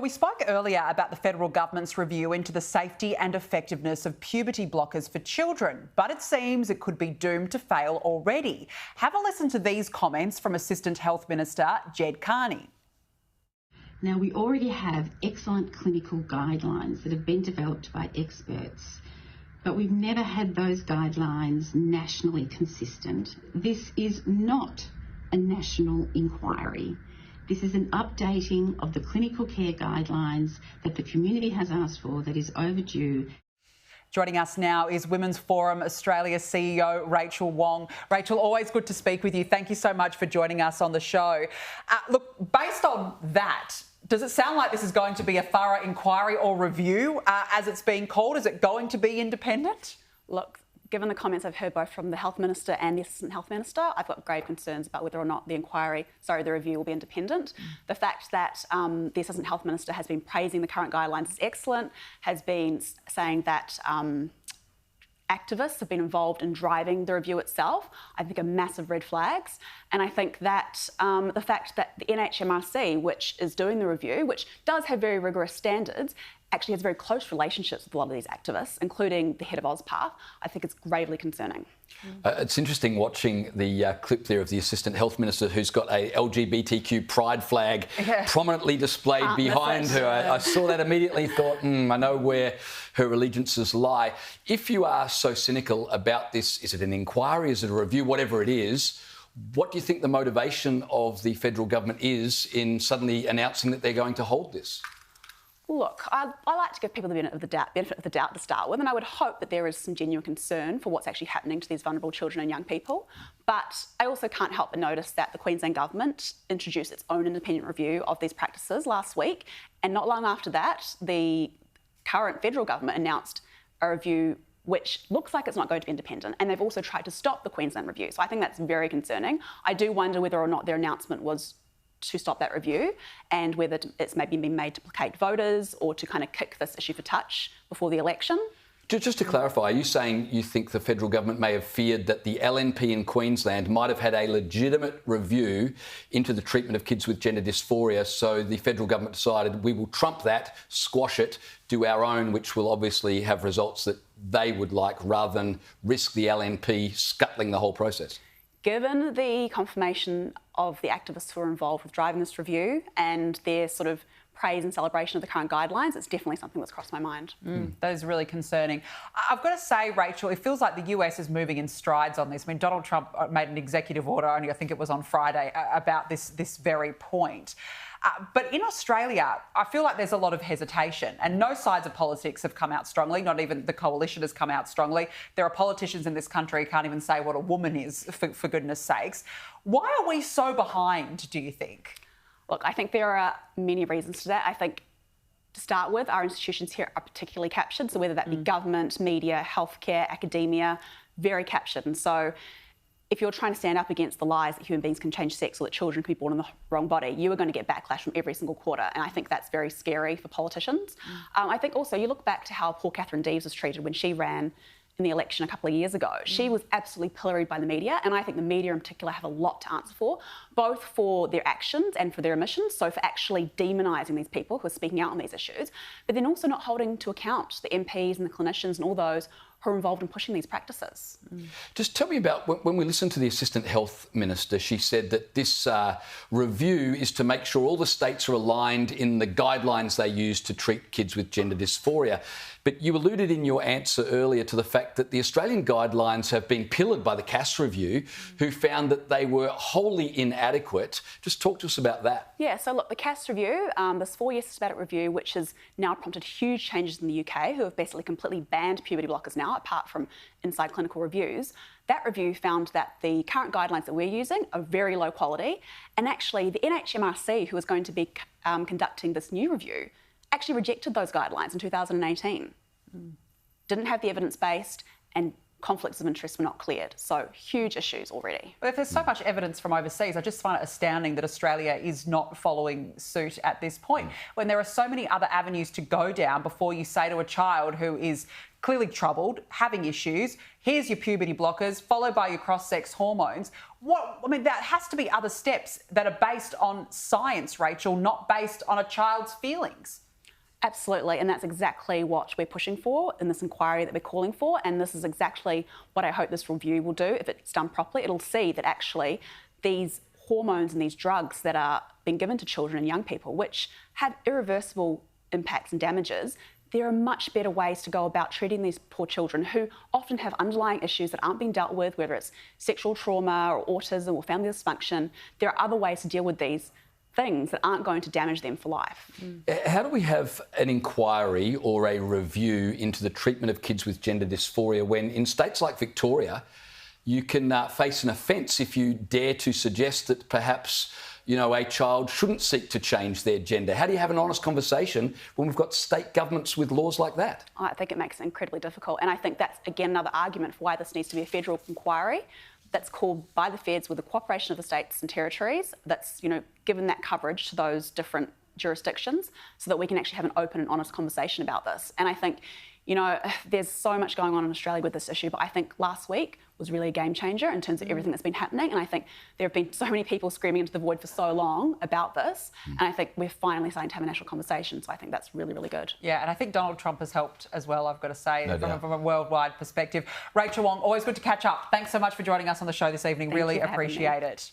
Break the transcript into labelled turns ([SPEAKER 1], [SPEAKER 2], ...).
[SPEAKER 1] we spoke earlier about the federal government's review into the safety and effectiveness of puberty blockers for children, but it seems it could be doomed to fail already. Have a listen to these comments from Assistant Health Minister Ged Kearney.
[SPEAKER 2] Now, we already have excellent clinical guidelines that have been developed by experts, but we've never had those guidelines nationally consistent. This is not a national inquiry. This is an updating of the clinical care guidelines that the community has asked for that is overdue.
[SPEAKER 1] Joining us now is Women's Forum Australia CEO Rachel Wong. Rachel, always good to speak with you. Thank you so much for joining us on the show. Look, based on that, does it sound like this is going to be a thorough inquiry or review, as it's being called? Is it going to be independent?
[SPEAKER 3] Look, given the comments I've heard both from the Health Minister and the Assistant Health Minister, I've got grave concerns about whether or not the review will be independent. The fact that the Assistant Health Minister has been praising the current guidelines is excellent, has been saying that activists have been involved in driving the review itself, I think are massive red flags. And I think that the fact that the NHMRC, which is doing the review, which does have very rigorous standards, actually has very close relationships with a lot of these activists, including the head of OzPath, I think it's gravely concerning.
[SPEAKER 4] It's interesting watching the clip there of the Assistant Health Minister who's got a LGBTQ pride flag prominently displayed behind her. I saw that immediately, thought, I know where her allegiances lie. If you are so cynical about this, is it an inquiry, is it a review, whatever it is, what do you think the motivation of the federal government is in suddenly announcing that they're going to hold this?
[SPEAKER 3] Look, I like to give people the benefit of the doubt to start with, and I would hope that there is some genuine concern for what's actually happening to these vulnerable children and young people. But I also can't help but notice that the Queensland Government introduced its own independent review of these practices last week, and not long after that, the current federal government announced a review which looks like it's not going to be independent, and they've also tried to stop the Queensland review. So I think that's very concerning. I do wonder whether or not their announcement was to stop that review and whether it's maybe been made to placate voters or to kind of kick this issue for touch before the election.
[SPEAKER 4] Just to clarify, are you saying you think the federal government may have feared that the LNP in Queensland might have had a legitimate review into the treatment of kids with gender dysphoria, so the federal government decided we will trump that, squash it, do our own, which will obviously have results that they would like, rather than risk the LNP scuttling the whole process?
[SPEAKER 3] Given the confirmation of the activists who are involved with driving this review and their sort of praise and celebration of the current guidelines, it's definitely something that's crossed my mind.
[SPEAKER 1] That is really concerning. I've got to say, Rachel, it feels like the US is moving in strides on this. I mean, Donald Trump made an executive order, only I think it was on Friday, about this very point. But in Australia, I feel like there's a lot of hesitation, and no sides of politics have come out strongly. Not even the coalition has come out strongly. There are politicians in this country who can't even say what a woman is, for goodness sakes. Why are we so behind, do you think?
[SPEAKER 3] Look, I think there are many reasons to that. I think, to start with, our institutions here are particularly captured. So whether that be government, media, healthcare, academia, very captured. And so if you're trying to stand up against the lies that human beings can change sex or that children can be born in the wrong body, you are going to get backlash from every single quarter. And I think that's very scary for politicians. I think also you look back to how poor Catherine Deves was treated when she ran in the election a couple of years ago. She was absolutely pilloried by the media, and I think the media in particular have a lot to answer for, both for their actions and for their omissions, so for actually demonising these people who are speaking out on these issues, but then also not holding to account the MPs and the clinicians and all those who are involved in pushing these practices.
[SPEAKER 4] Just tell me about, when we listened to the Assistant Health Minister, she said that this review is to make sure all the states are aligned in the guidelines they use to treat kids with gender dysphoria. But you alluded in your answer earlier to the fact that the Australian guidelines have been pillared by the Cass Review, who found that they were wholly inadequate. Just talk to us about that.
[SPEAKER 3] Yeah, so look, the Cass Review, this 4-year systematic review, which has now prompted huge changes in the UK, who have basically completely banned puberty blockers now, apart from inside clinical reviews. That review found that the current guidelines that we're using are very low quality, and actually the NHMRC, who is going to be conducting this new review, actually rejected those guidelines in 2018. Didn't have the evidence based, and conflicts of interest were not cleared. So huge issues already.
[SPEAKER 1] Well, if there's so much evidence from overseas, I just find it astounding that Australia is not following suit at this point, when there are so many other avenues to go down before you say to a child who is clearly troubled, having issues. Here's your puberty blockers, followed by your cross-sex hormones. There has to be other steps that are based on science, Rachel, not based on a child's feelings.
[SPEAKER 3] Absolutely, and that's exactly what we're pushing for in this inquiry that we're calling for, and this is exactly what I hope this review will do. If it's done properly, it'll see that actually these hormones and these drugs that are being given to children and young people, which have irreversible impacts and damages, there are much better ways to go about treating these poor children who often have underlying issues that aren't being dealt with, whether it's sexual trauma or autism or family dysfunction. There are other ways to deal with these things that aren't going to damage them for life.
[SPEAKER 4] How do we have an inquiry or a review into the treatment of kids with gender dysphoria when in states like Victoria, you can face an offence if you dare to suggest that perhaps, you know, a child shouldn't seek to change their gender? How do you have an honest conversation when we've got state governments with laws like that?
[SPEAKER 3] I think it makes it incredibly difficult. And I think that's, again, another argument for why this needs to be a federal inquiry that's called by the feds with the cooperation of the states and territories, that's, you know, given that coverage to those different jurisdictions so that we can actually have an open and honest conversation about this. And I think, you know, there's so much going on in Australia with this issue, but I think last week was really a game changer in terms of everything that's been happening. And I think there have been so many people screaming into the void for so long about this. And I think we're finally starting to have a national conversation. So I think that's really, really good.
[SPEAKER 1] Yeah, and I think Donald Trump has helped as well, I've got to say, from a worldwide perspective. Rachel Wong, always good to catch up. Thanks so much for joining us on the show this evening. Really appreciate it.